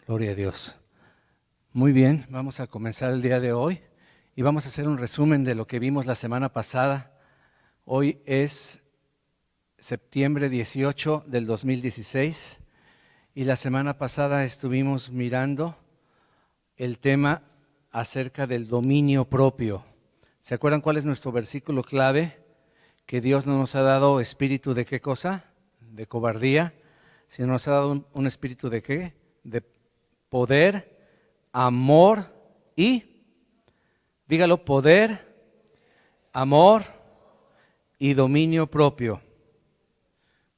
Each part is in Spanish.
Gloria a Dios. Muy bien, vamos a comenzar el día de hoy y vamos a hacer un resumen de lo que vimos la semana pasada. Hoy es septiembre 18 del 2016 y la semana pasada estuvimos mirando el tema acerca del dominio propio. ¿Se acuerdan cuál es nuestro versículo clave? Que Dios no nos ha dado espíritu de ¿qué cosa? De cobardía, sino nos ha dado un espíritu de ¿qué? De poder, amor y, dígalo, poder, amor y dominio propio.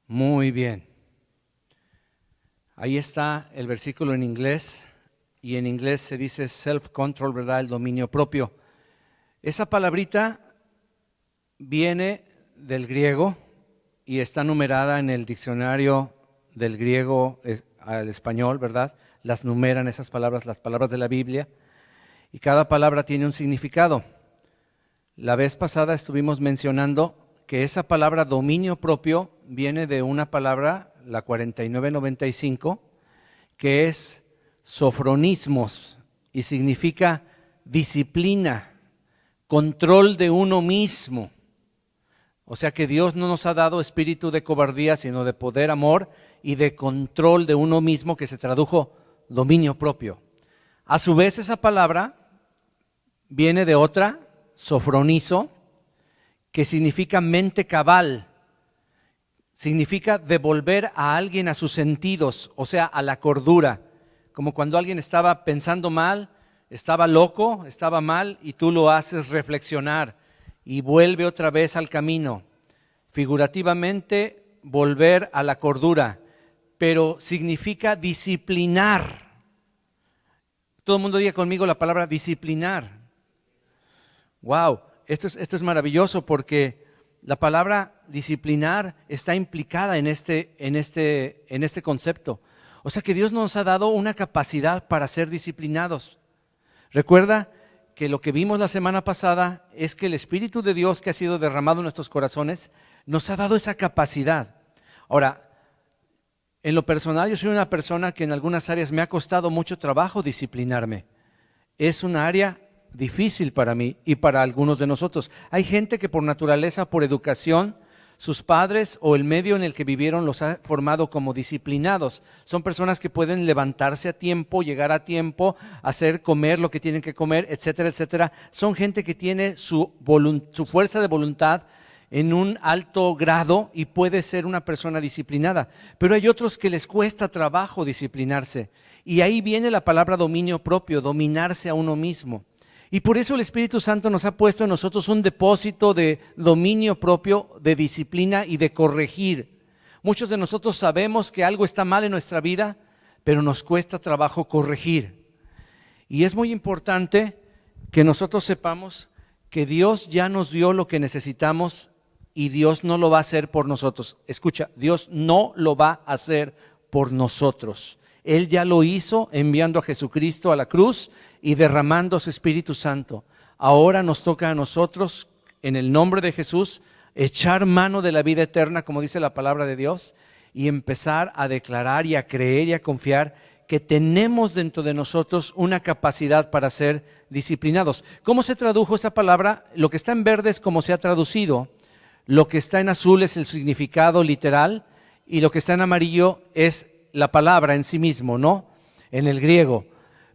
Muy bien. Ahí está el versículo en inglés, y en inglés se dice self-control, ¿verdad? El dominio propio. Esa palabrita viene del griego y está numerada en el diccionario del griego al español, ¿verdad? Las numeran esas palabras, las palabras de la Biblia, y cada palabra tiene un significado. La vez pasada estuvimos mencionando que esa palabra dominio propio viene de una palabra, la 4995, que es sofronismos y significa disciplina, control de uno mismo. O sea que Dios no nos ha dado espíritu de cobardía, sino de poder, amor y de control de uno mismo, que se tradujo dominio propio. A su vez, esa palabra viene de otra, sofronizo, que significa mente cabal. Significa devolver a alguien a sus sentidos, o sea, a la cordura. Como cuando alguien estaba pensando mal, estaba loco, estaba mal, y tú lo haces reflexionar y vuelve otra vez al camino. Figurativamente, volver a la cordura, pero significa disciplinar. Todo el mundo diga conmigo la palabra disciplinar. Wow, esto es maravilloso, porque la palabra disciplinar está implicada en este concepto. O sea que Dios nos ha dado una capacidad para ser disciplinados. Recuerda que lo que vimos la semana pasada es que el Espíritu de Dios que ha sido derramado en nuestros corazones nos ha dado esa capacidad. Ahora, en lo personal, yo soy una persona que en algunas áreas me ha costado mucho trabajo disciplinarme. Es una área difícil para mí y para algunos de nosotros. Hay gente que por naturaleza, por educación, sus padres o el medio en el que vivieron los ha formado como disciplinados. Son personas que pueden levantarse a tiempo, llegar a tiempo, hacer comer lo que tienen que comer, etcétera, etcétera. Son gente que tiene su fuerza de voluntad en un alto grado y puede ser una persona disciplinada. Pero hay otros que les cuesta trabajo disciplinarse. Y ahí viene la palabra dominio propio, dominarse a uno mismo. Y por eso el Espíritu Santo nos ha puesto en nosotros un depósito de dominio propio, de disciplina y de corregir. Muchos de nosotros sabemos que algo está mal en nuestra vida, pero nos cuesta trabajo corregir. Y es muy importante que nosotros sepamos que Dios ya nos dio lo que necesitamos y Dios no lo va a hacer por nosotros. Escucha, Dios no lo va a hacer por nosotros. Él ya lo hizo enviando a Jesucristo a la cruz y derramando su Espíritu Santo. Ahora nos toca a nosotros, en el nombre de Jesús, echar mano de la vida eterna, como dice la palabra de Dios, y empezar a declarar y a creer y a confiar que tenemos dentro de nosotros una capacidad para ser disciplinados. ¿Cómo se tradujo esa palabra? Lo que está en verde es como se ha traducido, lo que está en azul es el significado literal y lo que está en amarillo es la palabra en sí mismo, ¿no? En el griego.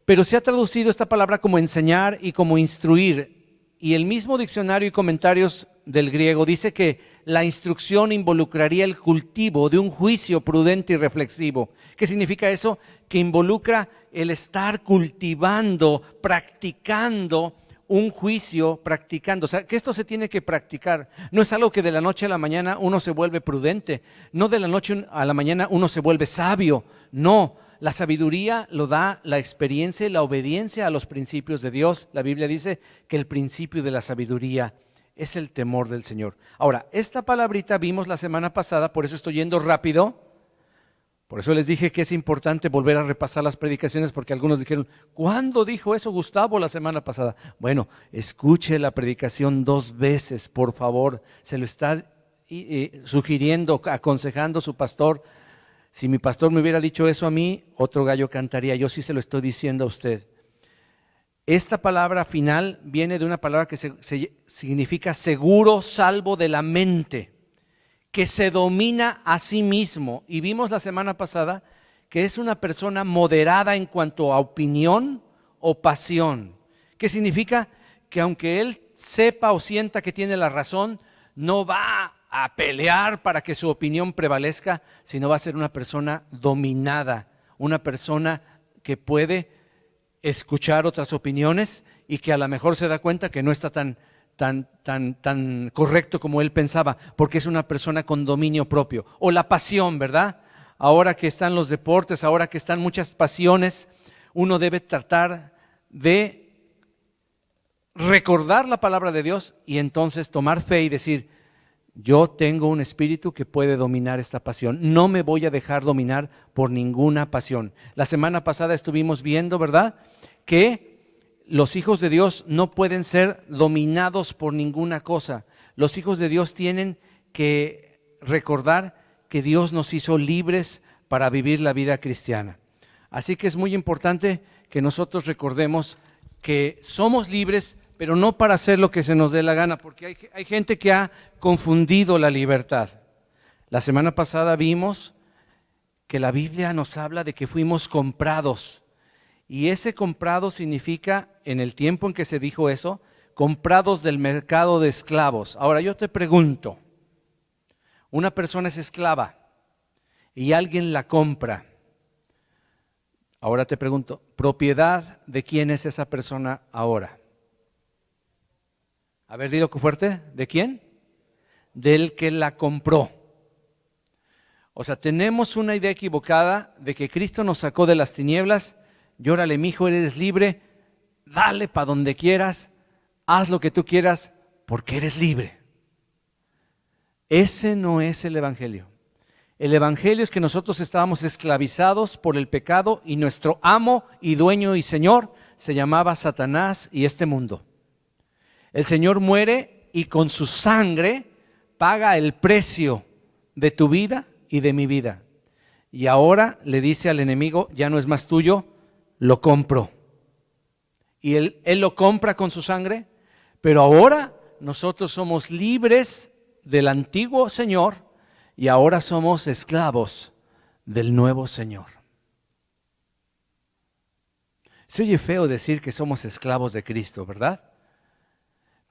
Pero se ha traducido esta palabra como enseñar y como instruir. Y el mismo diccionario y comentarios del griego dice que la instrucción involucraría el cultivo de un juicio prudente y reflexivo. ¿Qué significa eso? Que involucra el estar cultivando, practicando un juicio, practicando. O sea, que esto se tiene que practicar. No es algo que de la noche a la mañana uno se vuelve prudente. No de la noche a la mañana uno se vuelve sabio. No. La sabiduría lo da la experiencia y la obediencia a los principios de Dios. La Biblia dice que el principio de la sabiduría es el temor del Señor. Ahora, esta palabrita vimos la semana pasada, por eso estoy yendo rápido. Por eso les dije que es importante volver a repasar las predicaciones, porque algunos dijeron, ¿cuándo dijo eso Gustavo la semana pasada? Bueno, escuche la predicación 2 veces, por favor. Se lo está sugiriendo, aconsejando su pastor. Si mi pastor me hubiera dicho eso a mí, otro gallo cantaría. Yo sí se lo estoy diciendo a usted. Esta palabra final viene de una palabra que significa seguro, salvo de la mente, que se domina a sí mismo. Y vimos la semana pasada que es una persona moderada en cuanto a opinión o pasión. ¿Qué significa? Que aunque él sepa o sienta que tiene la razón, no va a pelear para que su opinión prevalezca, sino va a ser una persona dominada, una persona que puede escuchar otras opiniones y que a lo mejor se da cuenta que no está tan correcto como él pensaba, porque es una persona con dominio propio. O la pasión, ¿verdad? Ahora que están los deportes, ahora que están muchas pasiones, uno debe tratar de recordar la palabra de Dios y entonces tomar fe y decir: yo tengo un espíritu que puede dominar esta pasión, no me voy a dejar dominar por ninguna pasión. La semana pasada estuvimos viendo, ¿verdad?, que los hijos de Dios no pueden ser dominados por ninguna cosa. Los hijos de Dios tienen que recordar que Dios nos hizo libres para vivir la vida cristiana. Así que es muy importante que nosotros recordemos que somos libres, pero no para hacer lo que se nos dé la gana, porque hay gente que ha confundido la libertad. La semana pasada vimos que la Biblia nos habla de que fuimos comprados, y ese comprado significa, en el tiempo en que se dijo eso, comprados del mercado de esclavos. Ahora yo te pregunto, una persona es esclava y alguien la compra. Ahora te pregunto, ¿propiedad de quién es esa persona ahora? A ver, dilo fuerte, ¿de quién? Del que la compró. O sea, tenemos una idea equivocada de que Cristo nos sacó de las tinieblas. Y órale, mijo, eres libre, dale para donde quieras, haz lo que tú quieras, porque eres libre. Ese no es el evangelio. El evangelio es que nosotros estábamos esclavizados por el pecado y nuestro amo y dueño y señor se llamaba Satanás y este mundo. El Señor muere y con su sangre paga el precio de tu vida y de mi vida. Y ahora le dice al enemigo: ya no es más tuyo, lo compro. Y él lo compra con su sangre, pero ahora nosotros somos libres del antiguo Señor y ahora somos esclavos del nuevo Señor. Se oye feo decir que somos esclavos de Cristo, ¿verdad?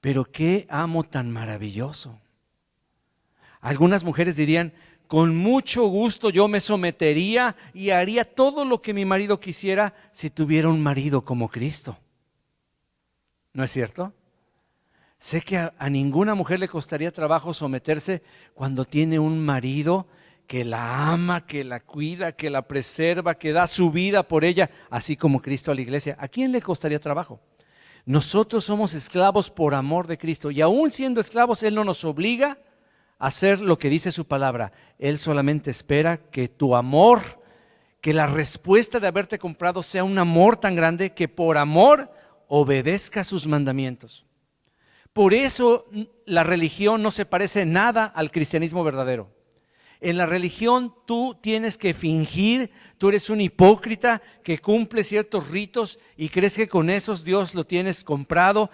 Pero qué amo tan maravilloso. Algunas mujeres dirían: con mucho gusto yo me sometería y haría todo lo que mi marido quisiera si tuviera un marido como Cristo. ¿No es cierto? Sé que a ninguna mujer le costaría trabajo someterse cuando tiene un marido que la ama, que la cuida, que la preserva, que da su vida por ella, así como Cristo a la iglesia. ¿A quién le costaría trabajo? Nosotros somos esclavos por amor de Cristo, y aún siendo esclavos, Él no nos obliga a hacer lo que dice su palabra. Él solamente espera que tu amor, que la respuesta de haberte comprado sea un amor tan grande que por amor obedezca sus mandamientos. Por eso la religión no se parece nada al cristianismo verdadero. En la religión tú tienes que fingir, tú eres un hipócrita que cumple ciertos ritos y crees que con esos Dios lo tienes comprado,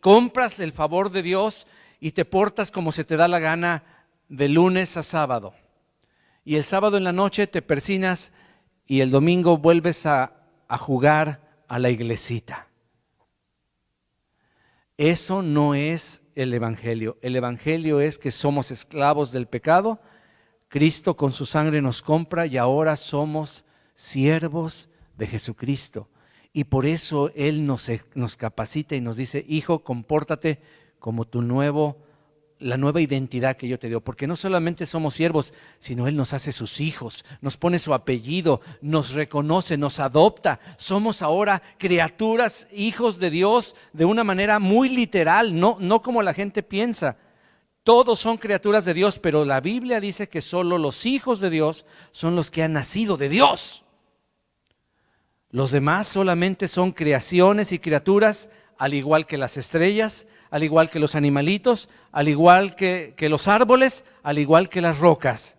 compras el favor de Dios y te portas como se te da la gana de lunes a sábado. Y el sábado en la noche te persinas y el domingo vuelves a jugar a la iglesita. Eso no es el evangelio. El evangelio es que somos esclavos del pecado. Cristo con su sangre nos compra y ahora somos siervos de Jesucristo. Y por eso Él nos capacita y nos dice: hijo, compórtate como la nueva identidad que yo te dio. Porque no solamente somos siervos, sino Él nos hace sus hijos, nos pone su apellido, nos reconoce, nos adopta. Somos ahora criaturas, hijos de Dios, de una manera muy literal, no como la gente piensa. Todos son criaturas de Dios, pero la Biblia dice que solo los hijos de Dios son los que han nacido de Dios. Los demás solamente son creaciones y criaturas, al igual que las estrellas, al igual que los animalitos, al igual que los árboles, al igual que las rocas.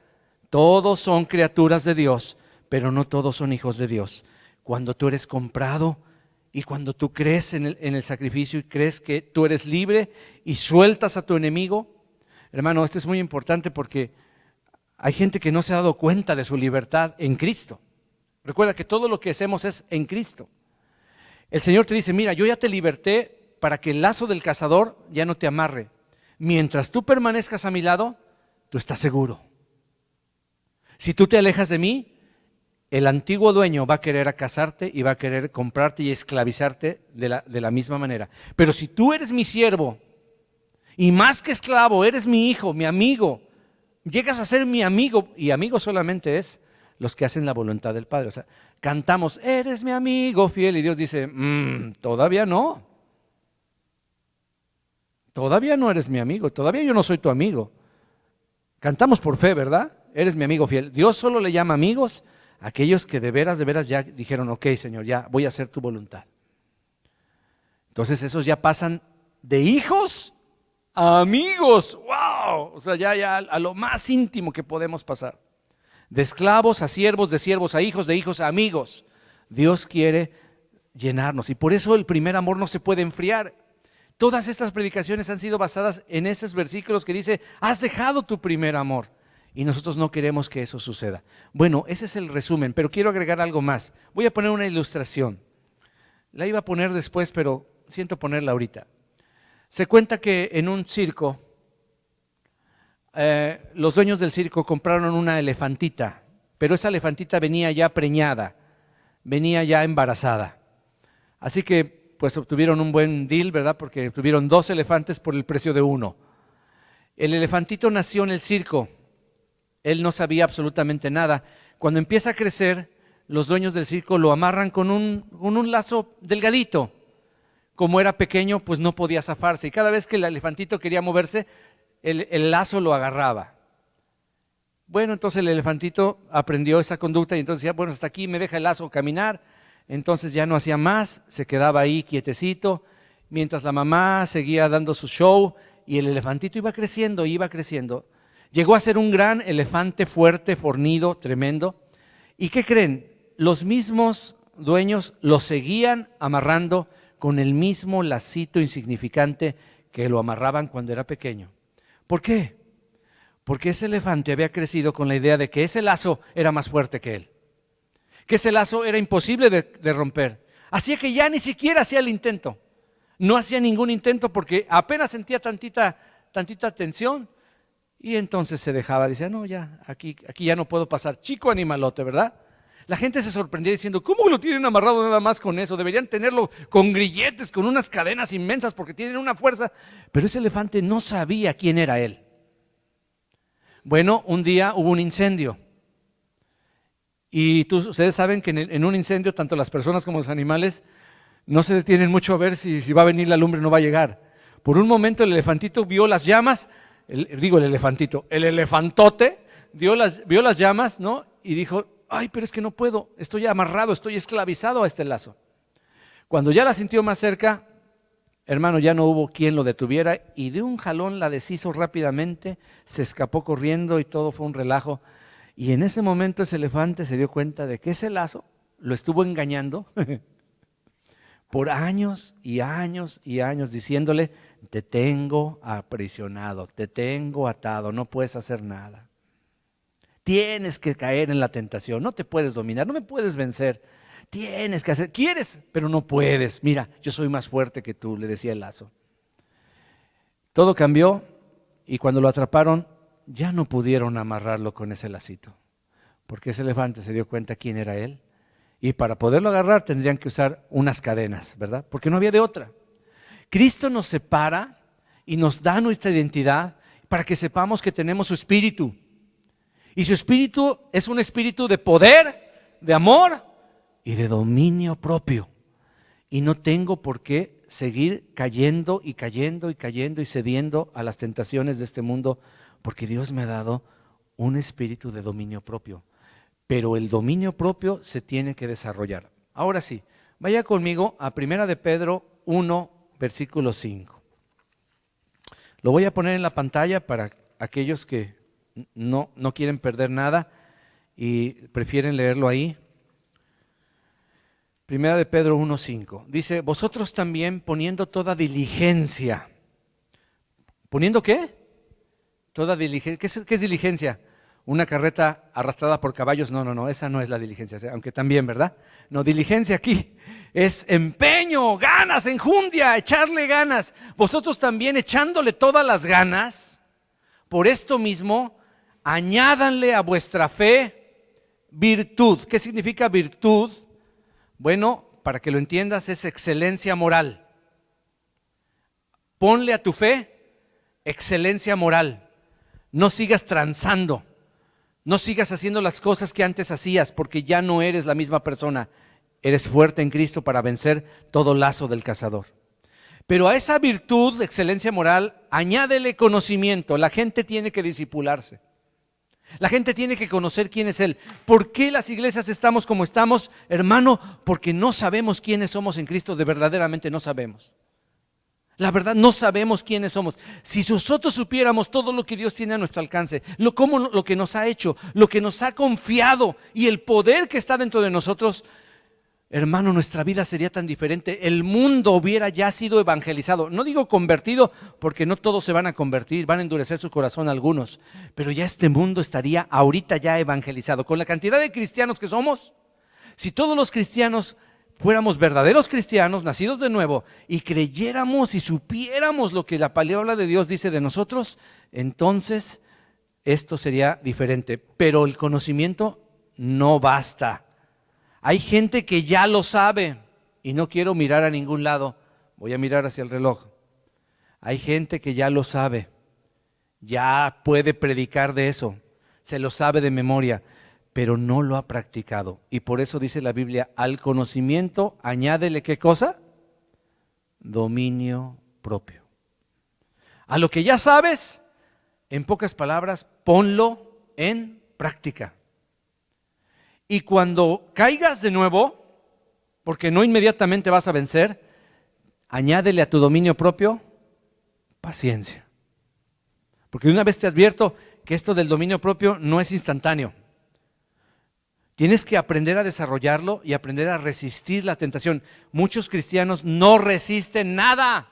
Todos son criaturas de Dios, pero no todos son hijos de Dios. Cuando tú eres comprado y cuando tú crees en el sacrificio y crees que tú eres libre y sueltas a tu enemigo, hermano, esto es muy importante porque hay gente que no se ha dado cuenta de su libertad en Cristo. Recuerda que todo lo que hacemos es en Cristo. El Señor te dice, mira, yo ya te liberté para que el lazo del cazador ya no te amarre. Mientras tú permanezcas a mi lado, tú estás seguro. Si tú te alejas de mí, el antiguo dueño va a querer cazarte y va a querer comprarte y esclavizarte de la misma manera. Pero si tú eres mi siervo y más que esclavo, eres mi hijo, mi amigo, llegas a ser mi amigo, y amigo solamente es los que hacen la voluntad del Padre. O sea, cantamos, eres mi amigo fiel, y Dios dice, todavía no. Todavía no eres mi amigo, todavía yo no soy tu amigo. Cantamos por fe, ¿verdad? Eres mi amigo fiel. Dios solo le llama amigos a aquellos que de veras ya dijeron, ok, Señor, ya voy a hacer tu voluntad. Entonces esos ya pasan de hijos a amigos. ¡Wow! O sea, ya a lo más íntimo que podemos pasar. De esclavos a siervos, de siervos a hijos, de hijos a amigos. Dios quiere llenarnos y por eso el primer amor no se puede enfriar. Todas estas predicaciones han sido basadas en esos versículos que dice, has dejado tu primer amor. Y nosotros no queremos que eso suceda. Bueno, ese es el resumen, pero quiero agregar algo más. Voy a poner una ilustración. La iba a poner después, pero siento ponerla ahorita. Se cuenta que en un circo, los dueños del circo compraron una elefantita, pero esa elefantita venía ya preñada, venía ya embarazada. Así que pues obtuvieron un buen deal, ¿verdad? Porque obtuvieron 2 elefantes por el precio de uno. El elefantito nació en el circo. Él no sabía absolutamente nada. Cuando empieza a crecer, los dueños del circo lo amarran con un lazo delgadito. Como era pequeño, pues no podía zafarse. Y cada vez que el elefantito quería moverse, el lazo lo agarraba. Bueno, entonces el elefantito aprendió esa conducta y entonces decía, bueno, hasta aquí me deja el lazo caminar. Entonces ya no hacía más, se quedaba ahí quietecito, mientras la mamá seguía dando su show y el elefantito iba creciendo, iba creciendo. Llegó a ser un gran elefante fuerte, fornido, tremendo. ¿Y qué creen? Los mismos dueños lo seguían amarrando con el mismo lacito insignificante que lo amarraban cuando era pequeño. ¿Por qué? Porque ese elefante había crecido con la idea de que ese lazo era más fuerte que él, que ese lazo era imposible de romper. Así que ya ni siquiera hacía el intento. No hacía ningún intento porque apenas sentía tantita tensión. Y entonces se dejaba, decía, no, ya, aquí ya no puedo pasar. Chico animalote, ¿verdad? La gente se sorprendía diciendo, ¿cómo lo tienen amarrado nada más con eso? Deberían tenerlo con grilletes, con unas cadenas inmensas porque tienen una fuerza. Pero ese elefante no sabía quién era él. Bueno, un día hubo un incendio. Y ustedes saben que en un incendio, tanto las personas como los animales no se detienen mucho a ver si va a venir la lumbre o no va a llegar. Por un momento el elefantito vio las llamas. El elefantote vio las llamas, ¿no? Y dijo, ay, pero es que no puedo, estoy amarrado, estoy esclavizado a este lazo. Cuando ya la sintió más cerca, hermano, ya no hubo quien lo detuviera y de un jalón la deshizo rápidamente, se escapó corriendo y todo fue un relajo. Y en ese momento ese elefante se dio cuenta de que ese lazo lo estuvo engañando por años y años y años, diciéndole, te tengo aprisionado, te tengo atado, no puedes hacer nada. Tienes que caer en la tentación, no te puedes dominar, no me puedes vencer. Tienes que hacer, quieres, pero no puedes. Mira, yo soy más fuerte que tú, le decía el lazo. Todo cambió y cuando lo atraparon, ya no pudieron amarrarlo con ese lacito, porque ese elefante se dio cuenta quién era él. Y para poderlo agarrar tendrían que usar unas cadenas, ¿verdad? Porque no había de otra. Cristo nos separa y nos da nuestra identidad para que sepamos que tenemos su espíritu. Y su espíritu es un espíritu de poder, de amor y de dominio propio. Y no tengo por qué seguir cayendo y cayendo y cayendo y cediendo a las tentaciones de este mundo, porque Dios me ha dado un espíritu de dominio propio. Pero el dominio propio se tiene que desarrollar. Ahora sí, vaya conmigo a 1 de Pedro 1, versículo 5. Lo voy a poner en la pantalla para aquellos que no quieren perder nada y prefieren leerlo ahí. Primera de Pedro 1:5. Dice, vosotros también poniendo toda diligencia. ¿Poniendo qué? Toda diligencia. ¿Qué es diligencia? ¿Una carreta arrastrada por caballos? No, esa no es la diligencia, aunque también, ¿verdad? No, diligencia aquí es empeño, ganas, enjundia, echarle ganas. Vosotros también echándole todas las ganas, por esto mismo, añádanle a vuestra fe virtud. ¿Qué significa virtud? Bueno, para que lo entiendas, es excelencia moral. Ponle a tu fe excelencia moral. No sigas transando. No sigas haciendo las cosas que antes hacías, porque ya no eres la misma persona. Eres fuerte en Cristo para vencer todo lazo del cazador. Pero a esa virtud de excelencia moral, añádele conocimiento. La gente tiene que discipularse. La gente tiene que conocer quién es Él. ¿Por qué las iglesias estamos como estamos, hermano? Porque no sabemos quiénes somos en Cristo, verdaderamente no sabemos. La verdad, no sabemos quiénes somos. Si nosotros supiéramos todo lo que Dios tiene a nuestro alcance, lo que nos ha hecho, lo que nos ha confiado y el poder que está dentro de nosotros, hermano, nuestra vida sería tan diferente. El mundo hubiera ya sido evangelizado. No digo convertido, porque no todos se van a convertir, van a endurecer su corazón algunos. Pero ya este mundo estaría ahorita ya evangelizado. Con la cantidad de cristianos que somos, si todos los cristianos fuéramos verdaderos cristianos, nacidos de nuevo, y creyéramos y supiéramos lo que la palabra de Dios dice de nosotros, entonces esto sería diferente. Pero el conocimiento no basta. Hay gente que ya lo sabe y no quiero mirar a ningún lado, voy a mirar hacia el reloj. Hay gente que ya lo sabe, ya puede predicar de eso, se lo sabe de memoria, pero no lo ha practicado. Y por eso dice la Biblia, al conocimiento añádele ¿qué cosa? Dominio propio. A lo que ya sabes, en pocas palabras, ponlo en práctica. Y cuando caigas de nuevo, porque no inmediatamente vas a vencer, añádele a tu dominio propio paciencia. Porque una vez te advierto que esto del dominio propio no es instantáneo. Tienes que aprender a desarrollarlo y aprender a resistir la tentación. Muchos cristianos no resisten nada.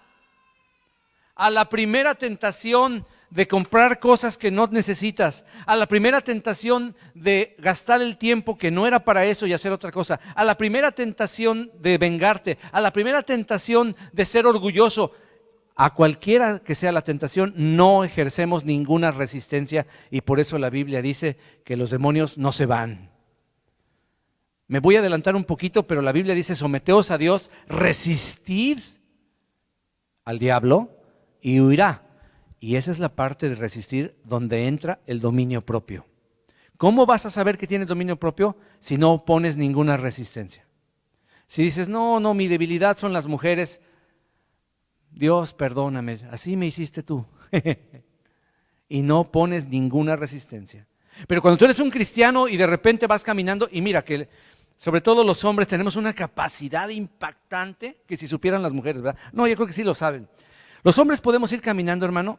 A la primera tentación de comprar cosas que no necesitas, a la primera tentación de gastar el tiempo que no era para eso y hacer otra cosa, a la primera tentación de vengarte, a la primera tentación de ser orgulloso, a cualquiera que sea la tentación, no ejercemos ninguna resistencia y por eso la Biblia dice que los demonios no se van. Me voy a adelantar un poquito, pero la Biblia dice, someteos a Dios, resistid al diablo y huirá. Y esa es la parte de resistir donde entra el dominio propio. ¿Cómo vas a saber que tienes dominio propio si no pones ninguna resistencia? Si dices, no, mi debilidad son las mujeres, Dios, perdóname, así me hiciste tú. Y no pones ninguna resistencia. Pero cuando tú eres un cristiano y de repente vas caminando, y mira que sobre todo los hombres tenemos una capacidad impactante que si supieran las mujeres, ¿verdad? No, yo creo que sí lo saben. Los hombres podemos ir caminando, hermano,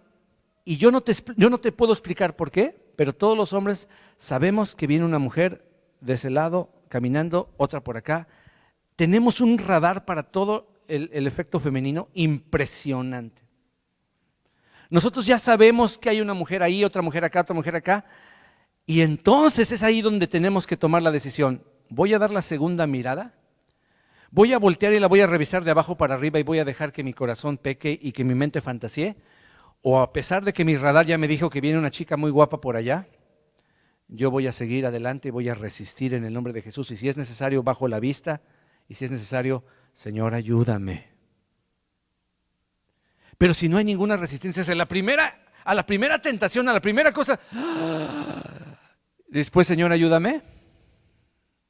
y yo no te puedo explicar por qué, pero todos los hombres sabemos que viene una mujer de ese lado caminando, otra por acá. Tenemos un radar para todo el efecto femenino impresionante. Nosotros ya sabemos que hay una mujer ahí, otra mujer acá, otra mujer acá, y entonces es ahí donde tenemos que tomar la decisión. ¿Voy a dar la segunda mirada? ¿Voy a voltear y la voy a revisar de abajo para arriba y voy a dejar que mi corazón peque y que mi mente fantasee? ¿O a pesar de que mi radar ya me dijo que viene una chica muy guapa por allá, yo voy a seguir adelante y voy a resistir en el nombre de Jesús? Y si es necesario, bajo la vista, y si es necesario, Señor, ayúdame. Pero si no hay ninguna resistencia, a la primera tentación, a la primera cosa, después, Señor, ayúdame,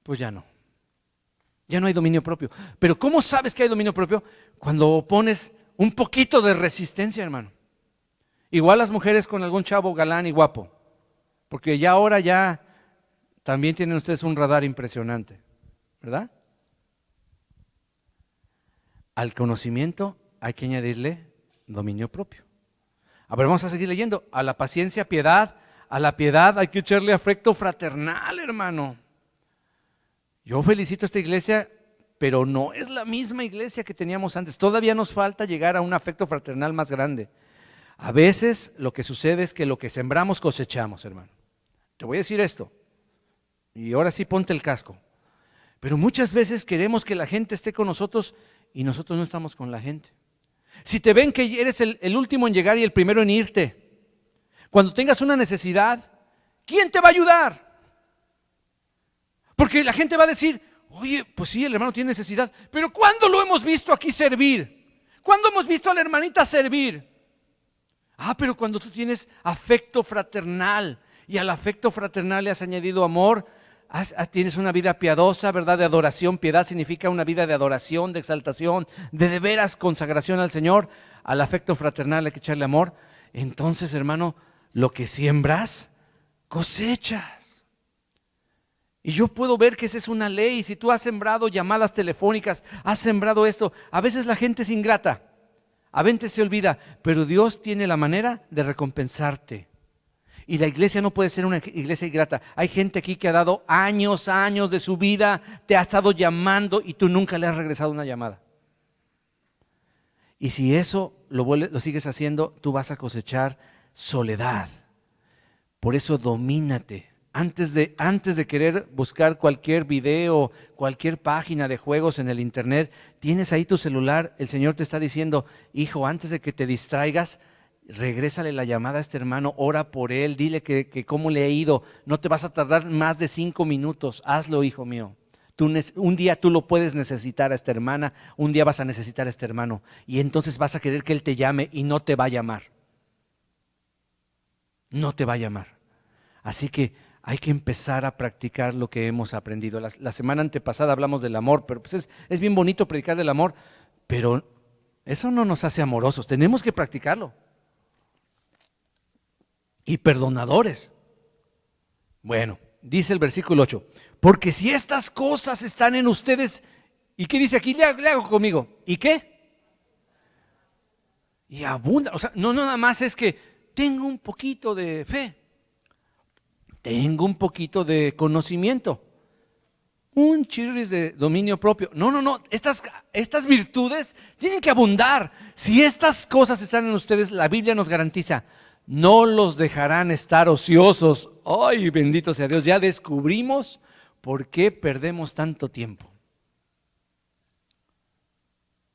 pues ya no hay dominio propio. Pero ¿cómo sabes que hay dominio propio? Cuando pones un poquito de resistencia, hermano. Igual las mujeres con algún chavo galán y guapo, porque ya ahora ya también tienen ustedes un radar impresionante, ¿verdad? Al conocimiento hay que añadirle dominio propio. A ver, vamos a seguir leyendo. A la paciencia, piedad, a la piedad hay que echarle afecto fraternal, hermano. Yo felicito a esta iglesia, pero no es la misma iglesia que teníamos antes. Todavía nos falta llegar a un afecto fraternal más grande. A veces lo que sucede es que lo que sembramos cosechamos, hermano. Te voy a decir esto, y ahora sí ponte el casco. Pero muchas veces queremos que la gente esté con nosotros y nosotros no estamos con la gente. Si te ven que eres el último en llegar y el primero en irte, cuando tengas una necesidad, ¿quién te va a ayudar? Porque la gente va a decir, oye, pues sí, el hermano tiene necesidad, pero ¿cuándo lo hemos visto aquí servir? ¿Cuándo hemos visto a la hermanita servir? Pero cuando tú tienes afecto fraternal y al afecto fraternal le has añadido amor, tienes una vida piadosa, ¿verdad? De adoración. Piedad significa una vida de adoración, de exaltación, de veras consagración al Señor. Al afecto fraternal hay que echarle amor. Entonces, hermano, lo que siembras, cosechas. Y yo puedo ver que esa es una ley. Si tú has sembrado llamadas telefónicas, has sembrado esto, a veces la gente es ingrata, a veces se olvida, pero Dios tiene la manera de recompensarte. Y la iglesia no puede ser una iglesia ingrata. Hay gente aquí que ha dado años de su vida, te ha estado llamando y tú nunca le has regresado una llamada. Y si eso lo sigues haciendo, tú vas a cosechar soledad. Por eso domínate. Antes de querer buscar cualquier video, cualquier página de juegos en el internet, tienes ahí tu celular, el Señor te está diciendo, hijo, antes de que te distraigas, regrésale la llamada a este hermano, ora por él, dile que cómo le ha ido, no te vas a tardar más de 5 minutos, hazlo, hijo mío. Un día tú lo puedes necesitar a esta hermana, un día vas a necesitar a este hermano, y entonces vas a querer que él te llame y no te va a llamar. No te va a llamar. Así que hay que empezar a practicar lo que hemos aprendido. La semana antepasada hablamos del amor, pero pues es bien bonito predicar del amor, pero eso no nos hace amorosos, tenemos que practicarlo. Y perdonadores. Bueno, dice el versículo 8, porque si estas cosas están en ustedes, ¿y qué dice aquí? Le hago conmigo, ¿y qué? Y abunda, o sea, no nada más es que tengo un poquito de fe, tengo un poquito de conocimiento, un chirris de dominio propio. No, estas virtudes tienen que abundar. Si estas cosas están en ustedes, la Biblia nos garantiza, no los dejarán estar ociosos. Ay, bendito sea Dios, ya descubrimos por qué perdemos tanto tiempo.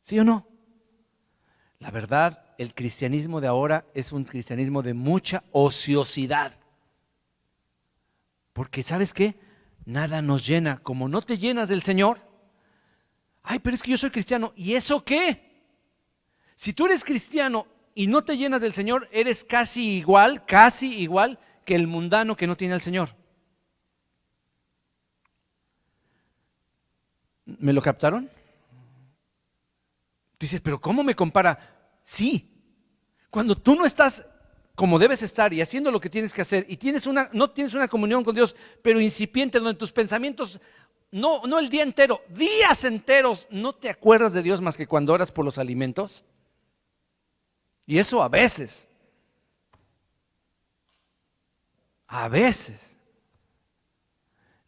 ¿Sí o no? La verdad, el cristianismo de ahora es un cristianismo de mucha ociosidad. Porque ¿sabes qué? Nada nos llena. Como no te llenas del Señor, ay, pero es que yo soy cristiano. ¿Y eso qué? Si tú eres cristiano y no te llenas del Señor, eres casi igual que el mundano que no tiene al Señor. ¿Me lo captaron? Dices, pero ¿cómo me compara? Sí, cuando tú no estás como debes estar y haciendo lo que tienes que hacer y no tienes una comunión con Dios, pero incipiente, donde tus pensamientos, no el día entero, días enteros, no te acuerdas de Dios más que cuando oras por los alimentos. Y eso a veces.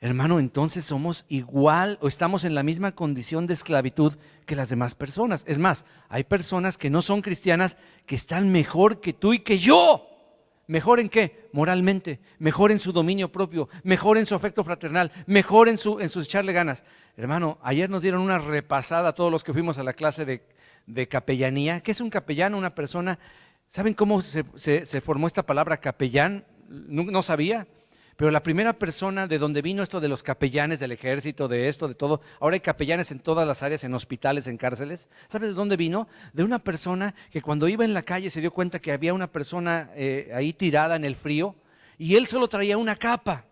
Hermano, entonces somos igual o estamos en la misma condición de esclavitud que las demás personas. Es más, hay personas que no son cristianas que están mejor que tú y que yo. ¿Mejor en qué? Moralmente, mejor en su dominio propio, mejor en su afecto fraternal, mejor en su echarle ganas. Hermano, ayer nos dieron una repasada a todos los que fuimos a la clase de capellanía. ¿Qué es un capellán? Una persona, ¿saben cómo se formó esta palabra capellán? No sabía. Pero la primera persona de donde vino esto de los capellanes del ejército, de esto, de todo, ahora hay capellanes en todas las áreas, en hospitales, en cárceles. ¿Sabes de dónde vino? De una persona que cuando iba en la calle se dio cuenta que había una persona ahí tirada en el frío y él solo traía una capa.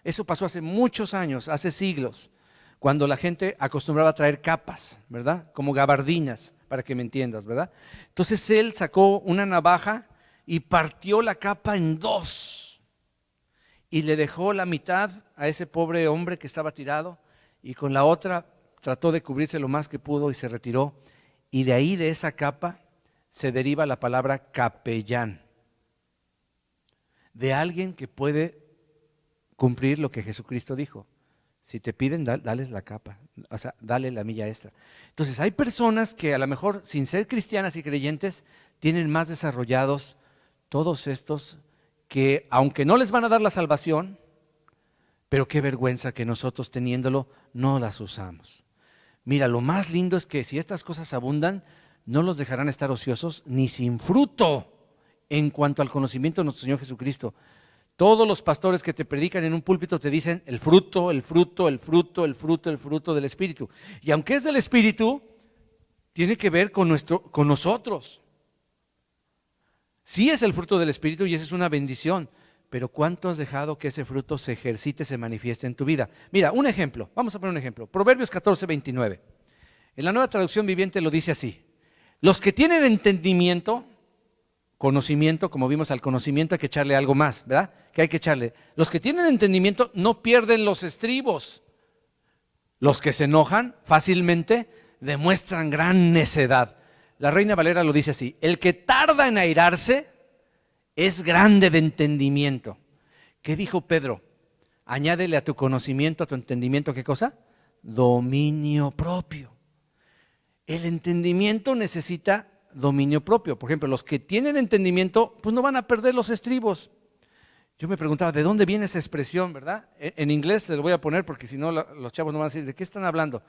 Eso pasó hace muchos años, hace siglos, cuando la gente acostumbraba a traer capas, ¿verdad? Como gabardinas, para que me entiendas, ¿verdad? Entonces él sacó una navaja y partió la capa en 2 y le dejó la mitad a ese pobre hombre que estaba tirado y con la otra trató de cubrirse lo más que pudo y se retiró. Y de ahí, de esa capa, se deriva la palabra capellán. de alguien que puede cumplir lo que Jesucristo dijo. Si te piden, dales la capa, o sea, dale la milla extra. Entonces, hay personas que a lo mejor, sin ser cristianas y creyentes, tienen más desarrollados todos estos que, aunque no les van a dar la salvación, pero qué vergüenza que nosotros teniéndolo no las usamos. Mira, lo más lindo es que si estas cosas abundan, no los dejarán estar ociosos ni sin fruto en cuanto al conocimiento de nuestro Señor Jesucristo. Todos los pastores que te predican en un púlpito te dicen el fruto, el fruto, el fruto, el fruto, el fruto del Espíritu. Y aunque es del Espíritu, tiene que ver con nosotros. Sí es el fruto del Espíritu y esa es una bendición, pero ¿cuánto has dejado que ese fruto se ejercite, se manifieste en tu vida? Mira, un ejemplo, vamos a poner un ejemplo. Proverbios 14:29. En la Nueva Traducción Viviente lo dice así: los que tienen entendimiento, conocimiento, como vimos, al conocimiento hay que echarle algo más, ¿verdad? Que hay que echarle. Los que tienen entendimiento no pierden los estribos. Los que se enojan fácilmente demuestran gran necedad. La Reina Valera lo dice así: el que tarda en airarse es grande de entendimiento. ¿Qué dijo Pedro? Añádele a tu conocimiento, a tu entendimiento, ¿qué cosa? Dominio propio. El entendimiento necesita dominio propio. Por ejemplo, los que tienen entendimiento, pues no van a perder los estribos. Yo me preguntaba, ¿de dónde viene esa expresión, verdad? En inglés se lo voy a poner porque si no los chavos no van a decir, ¿de qué están hablando?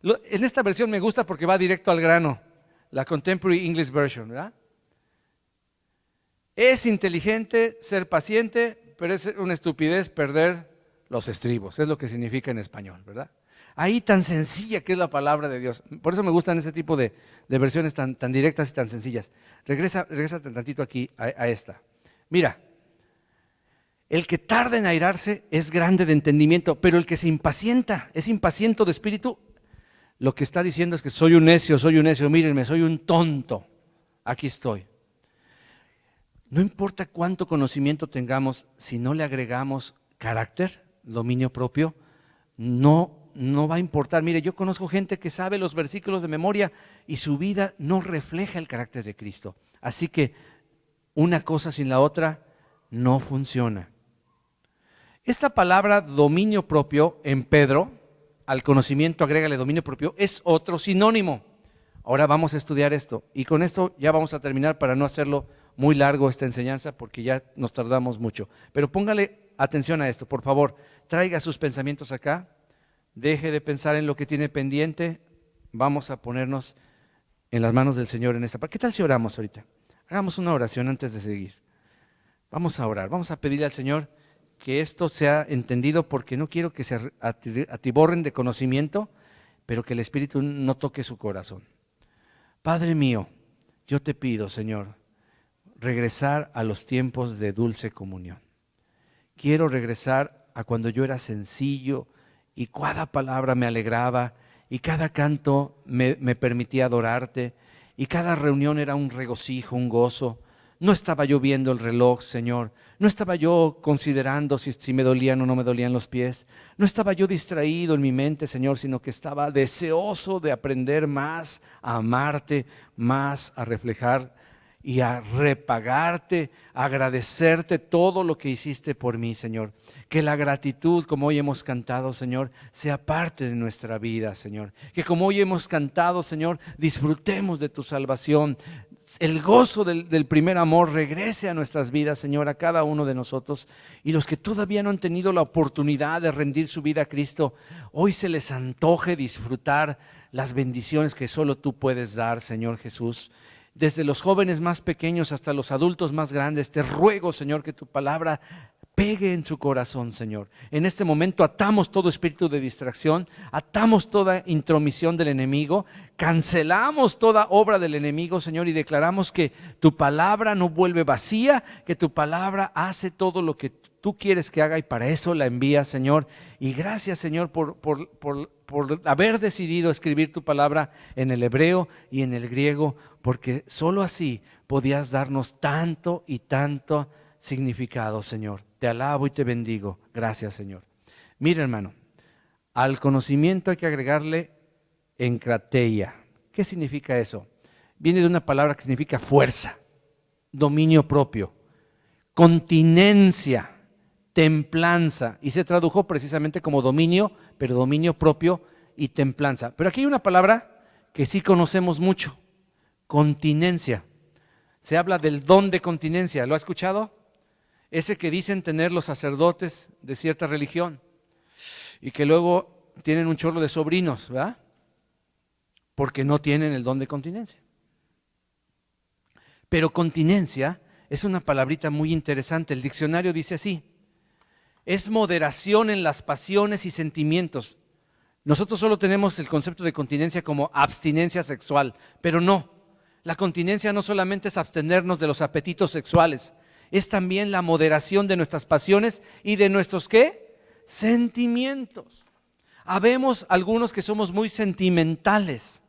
En esta versión me gusta porque va directo al grano, la Contemporary English Version, ¿verdad? Es inteligente ser paciente, pero es una estupidez perder los estribos, es lo que significa en español, ¿verdad? Ahí tan sencilla que es la palabra de Dios. Por eso me gustan ese tipo de versiones tan directas y tan sencillas. Regresa tantito aquí a esta. Mira, el que tarda en airarse es grande de entendimiento, pero el que se impacienta, es impaciento de espíritu, lo que está diciendo es que soy un necio, mírenme, soy un tonto. Aquí estoy. No importa cuánto conocimiento tengamos, si no le agregamos carácter, dominio propio, no va a importar. Mire, yo conozco gente que sabe los versículos de memoria y su vida no refleja el carácter de Cristo. Así que una cosa sin la otra no funciona. Esta palabra dominio propio en Pedro, al conocimiento agrégale dominio propio, es otro sinónimo. Ahora vamos a estudiar esto y con esto ya vamos a terminar para no hacerlo muy largo esta enseñanza porque ya nos tardamos mucho. Pero póngale atención a esto, por favor, traiga sus pensamientos acá. Deje de pensar en lo que tiene pendiente. Vamos a ponernos en las manos del Señor en esta parte. ¿Qué tal si oramos ahorita? Hagamos una oración antes de seguir. Vamos a orar, vamos a pedirle al Señor que esto sea entendido porque no quiero que se atiborren de conocimiento, pero que el Espíritu no toque su corazón. Padre mío, yo te pido, Señor, regresar a los tiempos de dulce comunión. Quiero regresar a cuando yo era sencillo, y cada palabra me alegraba, y cada canto me permitía adorarte, y cada reunión era un regocijo, un gozo. No estaba yo viendo el reloj, Señor. No estaba yo considerando si me dolían o no me dolían los pies. No estaba yo distraído en mi mente, Señor, sino que estaba deseoso de aprender más a amarte, más a reflejar y a repagarte, a agradecerte todo lo que hiciste por mí, Señor. Que la gratitud, como hoy hemos cantado, Señor, sea parte de nuestra vida, Señor. Que como hoy hemos cantado, Señor, disfrutemos de tu salvación. El gozo del primer amor regrese a nuestras vidas, Señor, a cada uno de nosotros. Y los que todavía no han tenido la oportunidad de rendir su vida a Cristo, hoy se les antoje disfrutar las bendiciones que solo tú puedes dar, Señor Jesús. Desde los jóvenes más pequeños hasta los adultos más grandes, te ruego, Señor, que tu palabra pegue en su corazón, Señor. En este momento atamos todo espíritu de distracción, atamos toda intromisión del enemigo, cancelamos toda obra del enemigo, Señor, y declaramos que tu palabra no vuelve vacía, que tu palabra hace todo lo que tú quieres que haga y para eso la envías, Señor. Y gracias, Señor, por haber decidido escribir tu palabra en el hebreo y en el griego, porque solo así podías darnos tanto y tanto significado, Señor. Te alabo y te bendigo. Gracias, Señor. Mira, hermano, al conocimiento hay que agregarle enkrateia. ¿Qué significa eso? Viene de una palabra que significa fuerza, dominio propio, continencia, templanza, y se tradujo precisamente como dominio, pero dominio propio y templanza. Pero aquí hay una palabra que sí conocemos mucho, continencia. Se habla del don de continencia, ¿lo ha escuchado? Ese que dicen tener los sacerdotes de cierta religión y que luego tienen un chorro de sobrinos, ¿verdad? Porque no tienen el don de continencia. Pero continencia es una palabrita muy interesante. El diccionario dice así: es moderación en las pasiones y sentimientos. Nosotros solo tenemos el concepto de continencia como abstinencia sexual, pero no. La continencia no solamente es abstenernos de los apetitos sexuales, es también la moderación de nuestras pasiones y de nuestros ¿qué? Sentimientos. Habemos algunos que somos muy sentimentales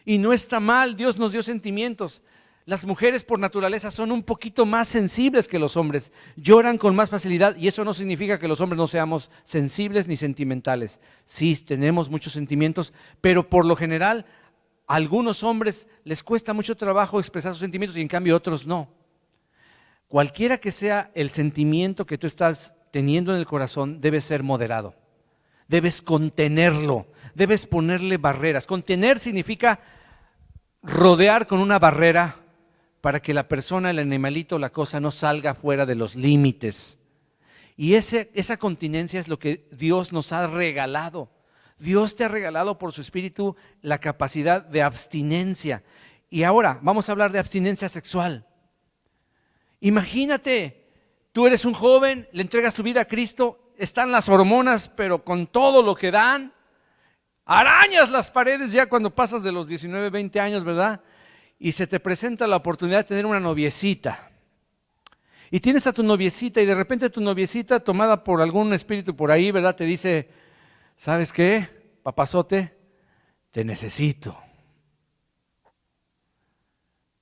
y no está mal, Dios nos dio sentimientos. Las mujeres por naturaleza son un poquito más sensibles que los hombres, lloran con más facilidad y eso no significa que los hombres no seamos sensibles ni sentimentales. Sí, tenemos muchos sentimientos, pero por lo general a algunos hombres les cuesta mucho trabajo expresar sus sentimientos y en cambio otros no. Cualquiera que sea el sentimiento que tú estás teniendo en el corazón, debe ser moderado. Debes contenerlo, debes ponerle barreras. Contener significa rodear con una barrera para que la persona, el animalito, la cosa no salga fuera de los límites. Y esa continencia es lo que Dios nos ha regalado. Dios te ha regalado por su Espíritu la capacidad de abstinencia. Y ahora vamos a hablar de abstinencia sexual. Imagínate, tú eres un joven, le entregas tu vida a Cristo, están las hormonas, pero con todo lo que dan, arañas las paredes ya cuando pasas de los 19, 20 años, ¿verdad? Y se te presenta la oportunidad de tener una noviecita. Y tienes a tu noviecita y de repente tu noviecita, tomada por algún espíritu por ahí, ¿verdad? Te dice: ¿sabes qué, papazote? Te necesito.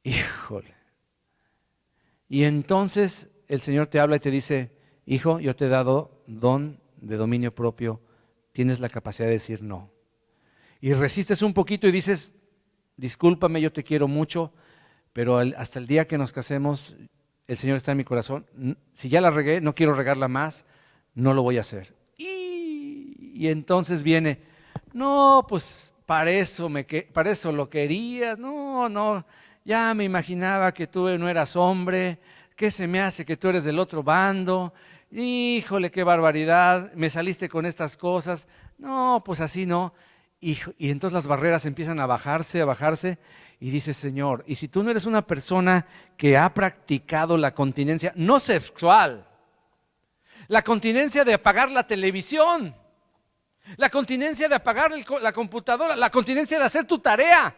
Híjole. Y entonces el Señor te habla y te dice: hijo, yo te he dado don de dominio propio, tienes la capacidad de decir no. Y resistes un poquito y dices: discúlpame, yo te quiero mucho, pero hasta el día que nos casemos, el Señor está en mi corazón. Si ya la regué, no quiero regarla más, no lo voy a hacer. Y entonces viene: no, pues para eso lo querías, no, ya me imaginaba que tú no eras hombre, ¿qué se me hace que tú eres del otro bando? Híjole, qué barbaridad, me saliste con estas cosas, no, pues así no. Y entonces las barreras empiezan a bajarse, y dices: Señor, y si tú no eres una persona que ha practicado la continencia, no sexual, la continencia de apagar la televisión, la continencia de apagar la computadora, la continencia de hacer tu tarea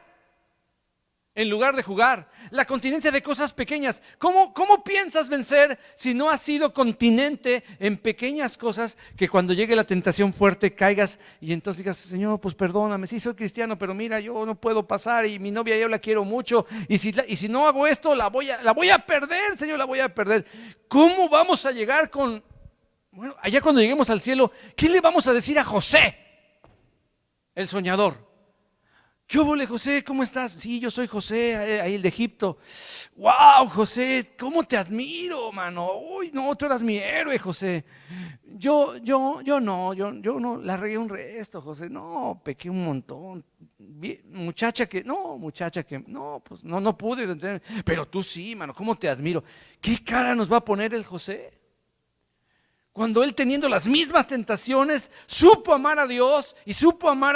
en lugar de jugar, la continencia de cosas pequeñas. ¿Cómo piensas vencer si no has sido continente en pequeñas cosas que cuando llegue la tentación fuerte caigas y entonces digas: Señor, pues perdóname, sí soy cristiano, pero mira, yo no puedo pasar y mi novia yo la quiero mucho y si no hago esto la voy a perder, Señor, la voy a perder? ¿Cómo vamos a llegar bueno, allá cuando lleguemos al cielo, qué le vamos a decir a José, el soñador? ¿Qué hubo, José? ¿Cómo estás? Sí, yo soy José, ahí el de Egipto. ¡Wow, José! ¿Cómo te admiro, mano? Uy, no, tú eras mi héroe, José. Yo no, la regué un resto, José. No, pequé un montón. Muchacha que, no, pues no pude entender. Pero tú sí, mano, ¿cómo te admiro? ¿Qué cara nos va a poner el José? Cuando él, teniendo las mismas tentaciones, supo amar a Dios y supo amar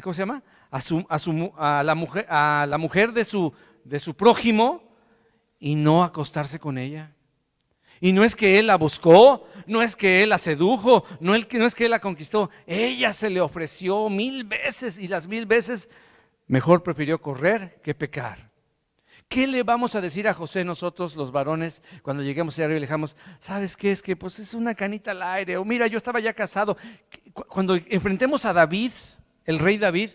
¿cómo se llama? A la mujer de su prójimo, y no acostarse con ella. Y no es que él la buscó, no es que él la sedujo, no es que él la conquistó. Ella se le ofreció 1000 veces y las 1000 veces mejor prefirió correr que pecar. ¿Qué le vamos a decir a José nosotros los varones cuando lleguemos allá arriba y le dijamos: ¿sabes qué? Es que pues es una canita al aire, o mira, yo estaba ya casado? Cuando enfrentemos a David, el rey David,